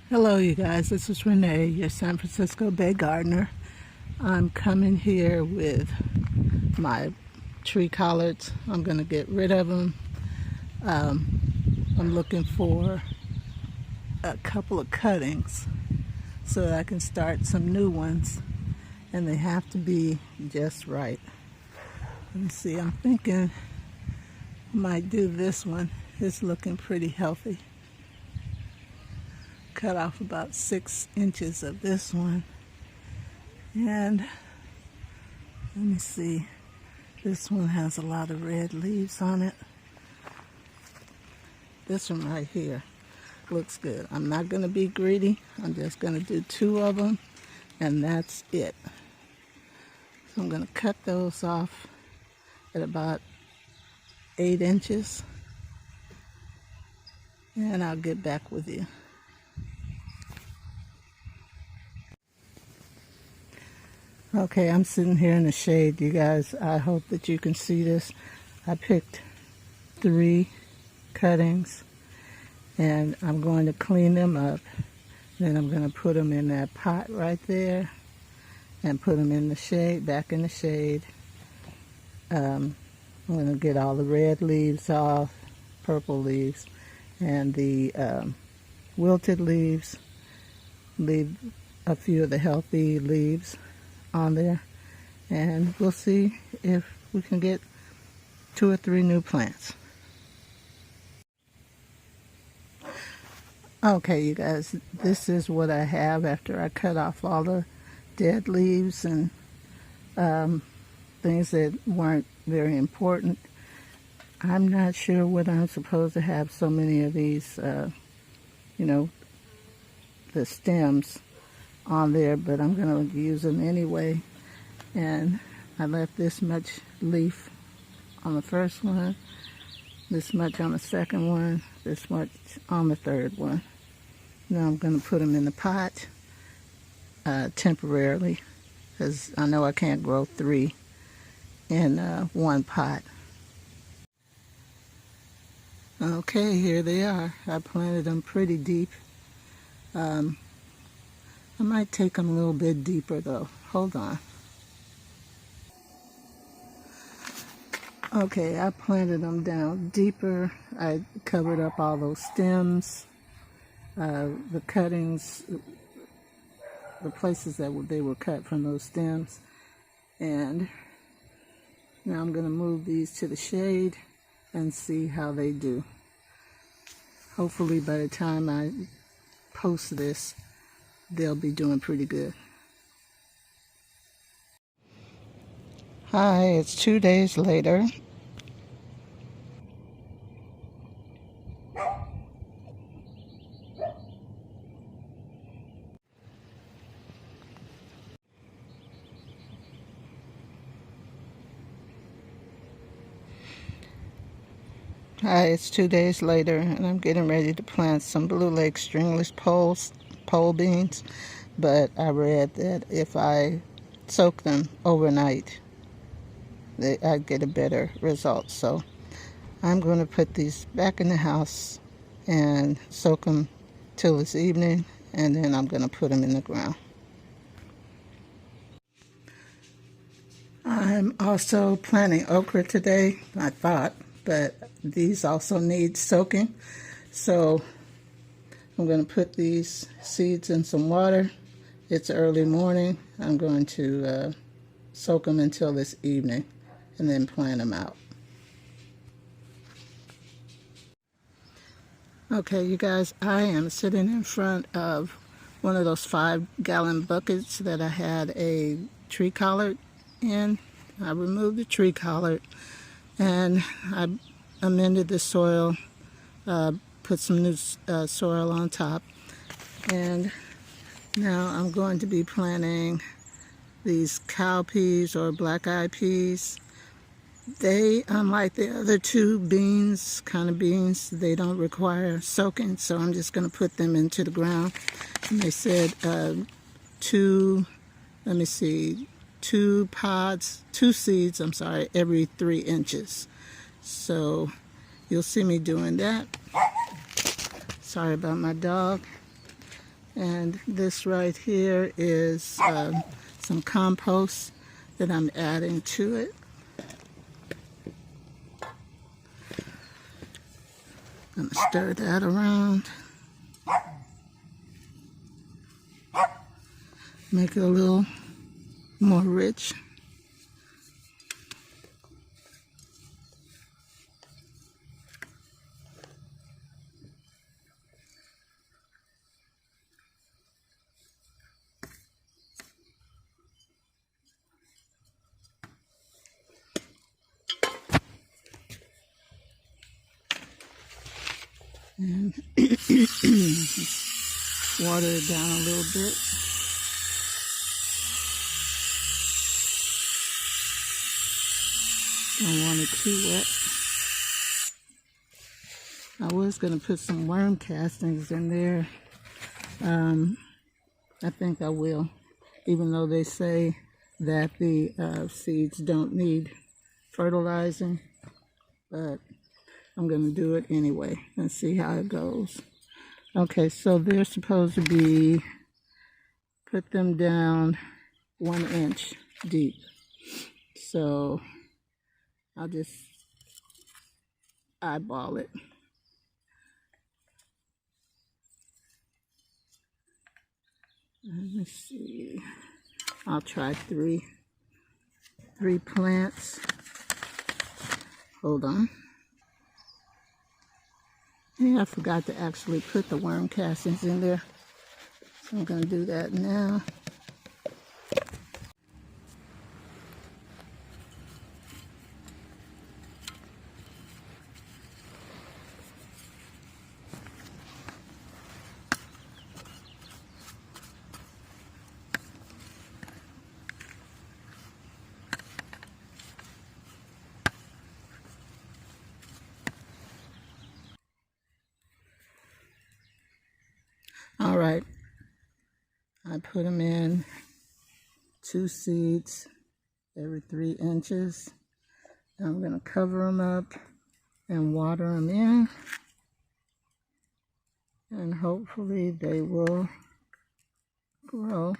Hello you guys, this is Renee, your San Francisco Bay gardener. I'm coming here with my tree collards. I'm going to get rid of them. I'm looking for a couple of cuttings so that I can start some new ones, and they have to be just right. Let me see, I'm thinking I might do this one. It's looking pretty healthy. Cut off about 6 inches of this one, and let me see, this one has a lot of red leaves on it. This one right here looks good. I'm not going to be greedy. I'm just going to do 2 of them, and that's it. So I'm going to cut those off at about 8 inches, and I'll get back with you. Okay, I'm sitting here in the shade, you guys. I hope that you can see this. I picked 3 cuttings, and I'm going to clean them up. Then I'm going to put them in that pot right there and put them in the shade, back in the shade. I'm going to get all the red leaves off, purple leaves, and the wilted leaves. Leave a few of the healthy leaves on there, and we'll see if we can get 2 or 3 new plants. Okay, you guys, this is what I have after I cut off all the dead leaves and things that weren't very important. I'm not sure what I'm supposed to have so many of these, you know, the stems on there, but I'm going to use them anyway. And I left this much leaf on the first one, this much on the second one, this much on the third one. Now I'm going to put them in the pot temporarily, because I know I can't grow 3 in one pot. Okay, here they are. I planted them pretty deep. I might take them a little bit deeper though. Hold on. Okay, I planted them down deeper. I covered up all those stems, the cuttings, the places that they were cut from those stems. And now I'm going to move these to the shade and see how they do. Hopefully by the time I post this, they'll be doing pretty good. Hi, it's 2 days later. Hi, it's 2 days later, and I'm getting ready to plant some Blue Lake stringless pole beans, but I read that if I soak them overnight, I'd get a better result. So I'm going to put these back in the house and soak them till this evening, and then I'm going to put them in the ground. I'm also planting okra today, I thought, but these also need soaking. So I'm going to put these seeds in some water. It's early morning. I'm going to soak them until this evening and then plant them out. Okay, you guys, I am sitting in front of one of those 5-gallon buckets that I had a tree collard in. I removed the tree collard and I amended the soil, put some new soil on top, and now I'm going to be planting these cowpeas or black-eyed peas. They, unlike the other 2 beans, kind of beans, they don't require soaking, so I'm just going to put them into the ground. And they said 2 seeds, every 3 inches. So you'll see me doing that. Sorry about my dog. And this right here is some compost that I'm adding to it. I'm gonna stir that around. Make it a little more rich. And water it down a little bit. Don't want it too wet. I was going to put some worm castings in there. I think I will, even though they say that the seeds don't need fertilizing, but I'm going to do it anyway and see how it goes. Okay, so they're supposed to be, put them down 1 inch deep. So I'll just eyeball it. Let me see. I'll try three plants. Hold on. Yeah, I forgot to actually put the worm castings in there. So I'm going to do that now. All right, I put them in 2 seeds every 3 inches. I'm going to cover them up and water them in, and hopefully they will grow.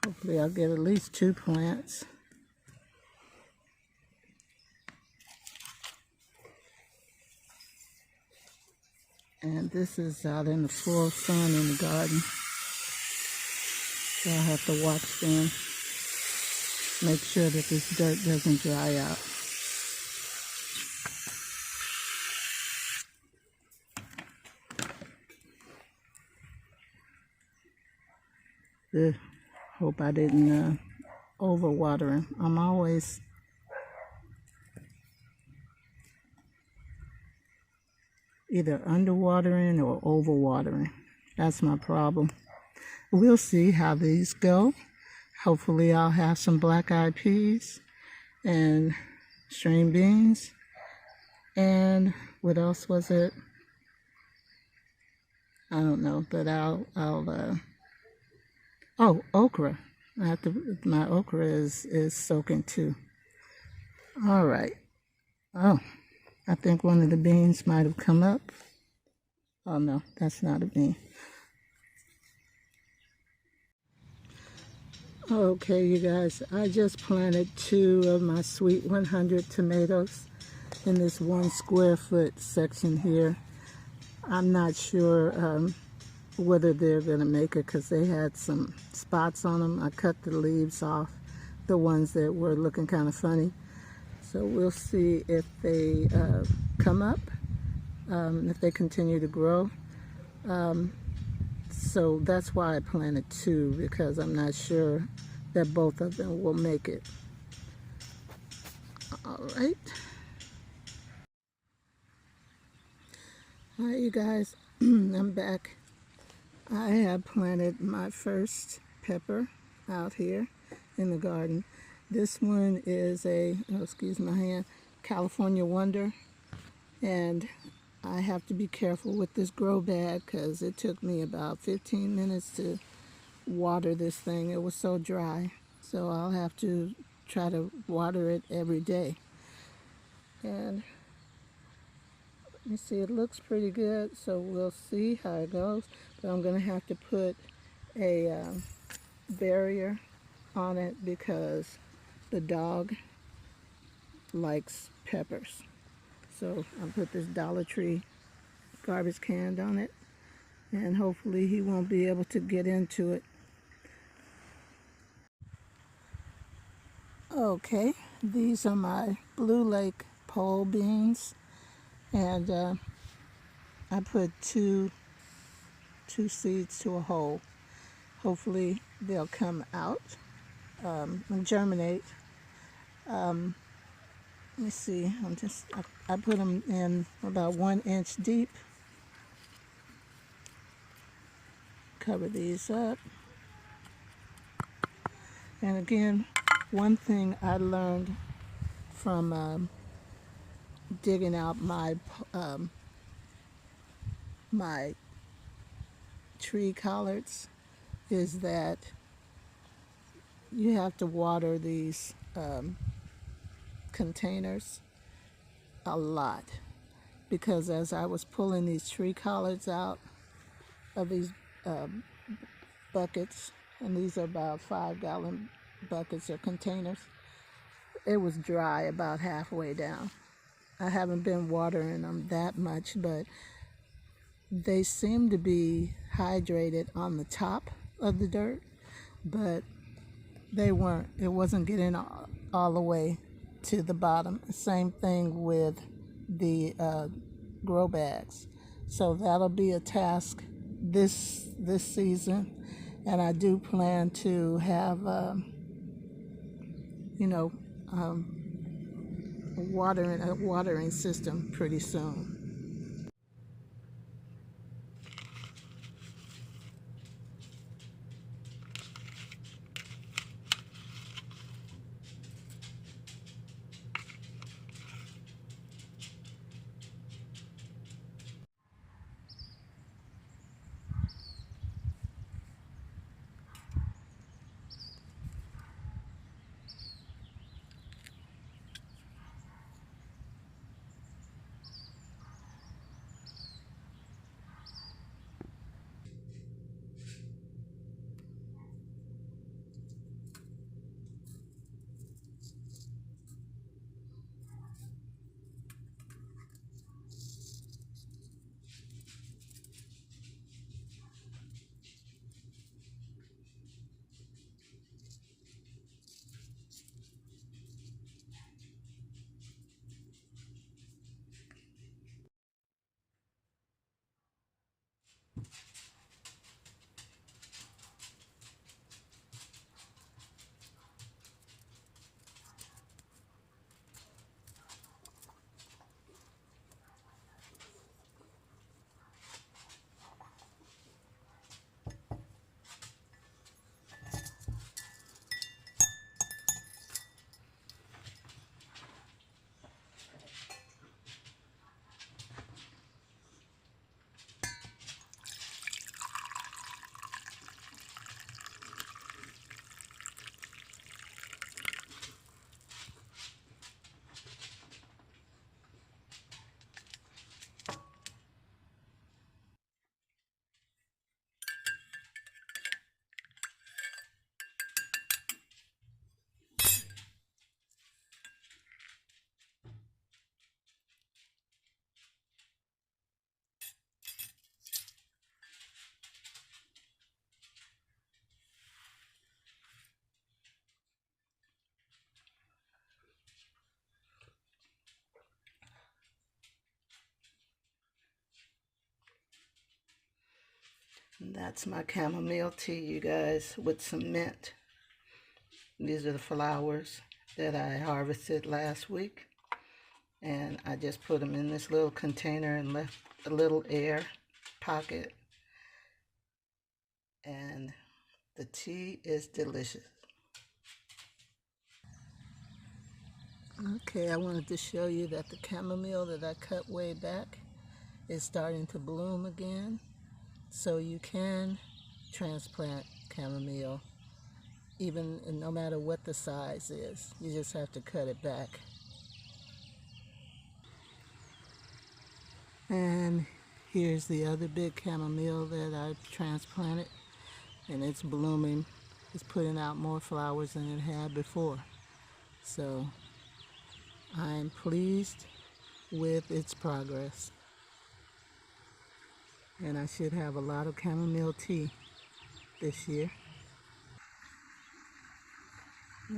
Hopefully I'll get at least 2 plants. And this is out in the full sun in the garden. So I have to watch them. Make sure that this dirt doesn't dry out. Ugh, hope I didn't overwater them. I'm always either underwatering or overwatering. That's my problem. We'll see how these go. Hopefully I'll have some black-eyed peas and string beans. And what else was it? I don't know, but oh, okra. My okra is soaking too. All right. Oh, I think one of the beans might have come up. Oh no, that's not a bean. Okay, you guys, I just planted 2 of my sweet 100 tomatoes in this 1 square foot section here. I'm not sure whether they're going to make it because they had some spots on them. I cut the leaves off, the ones that were looking kind of funny. So we'll see if they come up, if they continue to grow. So that's why I planted 2, because I'm not sure that both of them will make it. All right. Hi, you guys. I'm back. I have planted my first pepper out here in the garden. This one is a, oh, excuse my hand, California Wonder. And I have to be careful with this grow bag because it took me about 15 minutes to water this thing. It was so dry. So I'll have to try to water it every day. And You see, it looks pretty good, so we'll see how it goes. But I'm going to have to put a barrier on it because the dog likes peppers. So I'll put this Dollar Tree garbage can on it, and hopefully he won't be able to get into it. Okay, these are my Blue Lake pole beans, and I put two seeds to a hole. Hopefully they'll come out and germinate. Let me see, I put them in about 1 inch deep. Cover these up. And again, one thing I learned from digging out my tree collards is that you have to water these containers a lot, because as I was pulling these tree collards out of these buckets, and these are about 5-gallon buckets or containers, it was dry about halfway down. I haven't been watering them that much, but they seem to be hydrated on the top of the dirt, but they weren't. It wasn't getting all the way to the bottom. Same thing with the grow bags. So that'll be a task this season, and I do plan to have a watering system pretty soon. And that's my chamomile tea, you guys, with some mint. These are the flowers that I harvested last week, and I just put them in this little container and left a little air pocket, and the tea is delicious. Okay, I wanted to show you that the chamomile that I cut way back is starting to bloom again. So you can transplant chamomile, even no matter what the size is. You just have to cut it back. And here's the other big chamomile that I transplanted, and it's blooming. It's putting out more flowers than it had before. So I'm pleased with its progress. And I should have a lot of chamomile tea this year.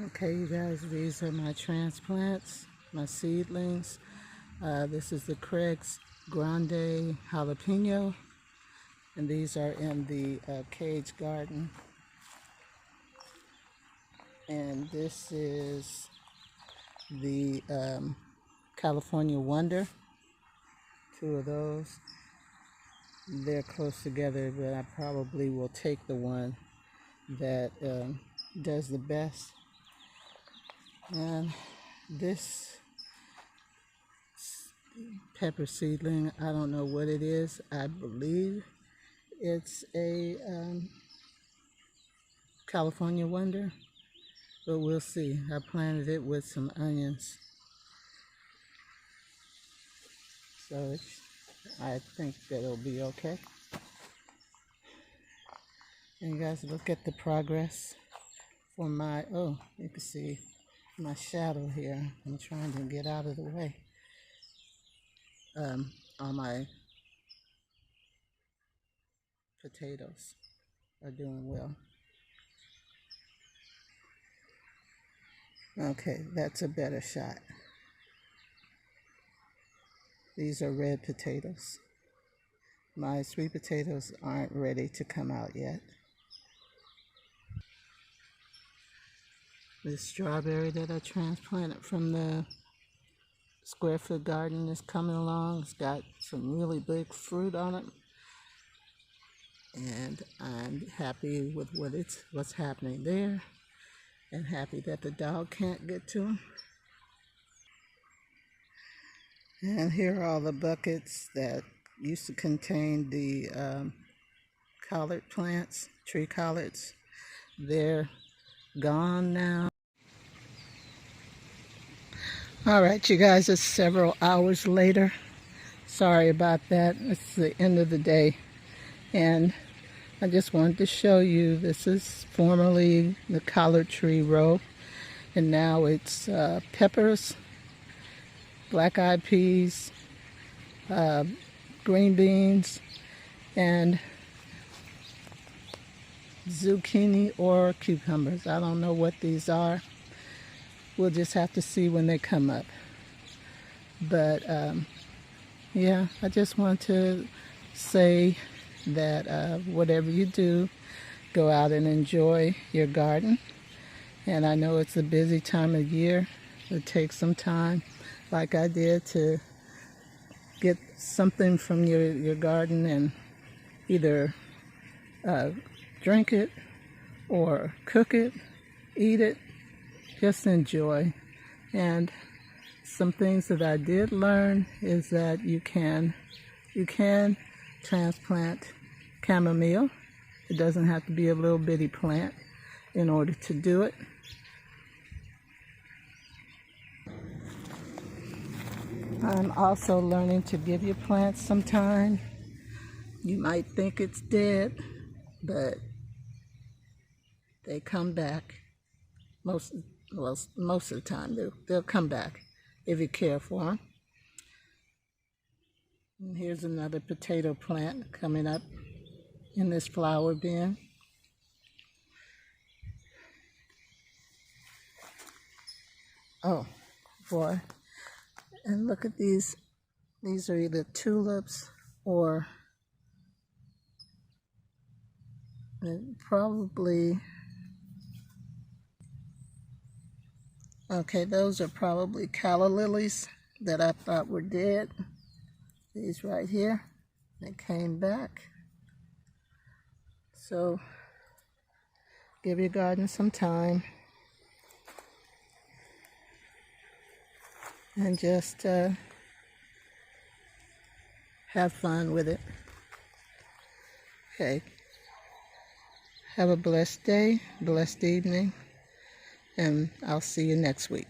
Okay, you guys, these are my transplants, my seedlings. This is the Craig's Grande Jalapeno, and these are in the cage garden. And this is the California Wonder, two of those. They're close together, but I probably will take the one that does the best. And this pepper seedling, I don't know what it is. I believe it's a California Wonder, but we'll see. I planted it with some onions, so I think that it'll be okay. And you guys, look at the progress for my, oh, you can see my shadow here. I'm trying to get out of the way. All my potatoes are doing well. Okay, that's a better shot. These are red potatoes. My sweet potatoes aren't ready to come out yet. This strawberry that I transplanted from the square foot garden is coming along. It's got some really big fruit on it, and I'm happy with what's happening there, and happy that the dog can't get to him. And here are all the buckets that used to contain the collard plants, tree collards. They're gone now. All right, you guys, it's several hours later. Sorry about that. It's the end of the day. And I just wanted to show you, this is formerly the collard tree row. And now it's peppers, black-eyed peas, green beans, and zucchini or cucumbers. I don't know what these are. We'll just have to see when they come up. But yeah, I just want to say that whatever you do, go out and enjoy your garden. And I know it's a busy time of year. It takes some time, like I did, to get something from your garden and either drink it or cook it, eat it. Just enjoy. And some things that I did learn is that you can transplant chamomile. It doesn't have to be a little bitty plant in order to do it. I'm also learning to give your plants some time. You might think it's dead, but they come back. Most of the time they'll come back if you care for them. And here's another potato plant coming up in this flower bin. Oh boy, and look at these. These are either tulips or probably, okay, those are probably calla lilies that I thought were dead. These right here, they came back. So give your garden some time and just have fun with it. Okay. Have a blessed day, blessed evening, and I'll see you next week.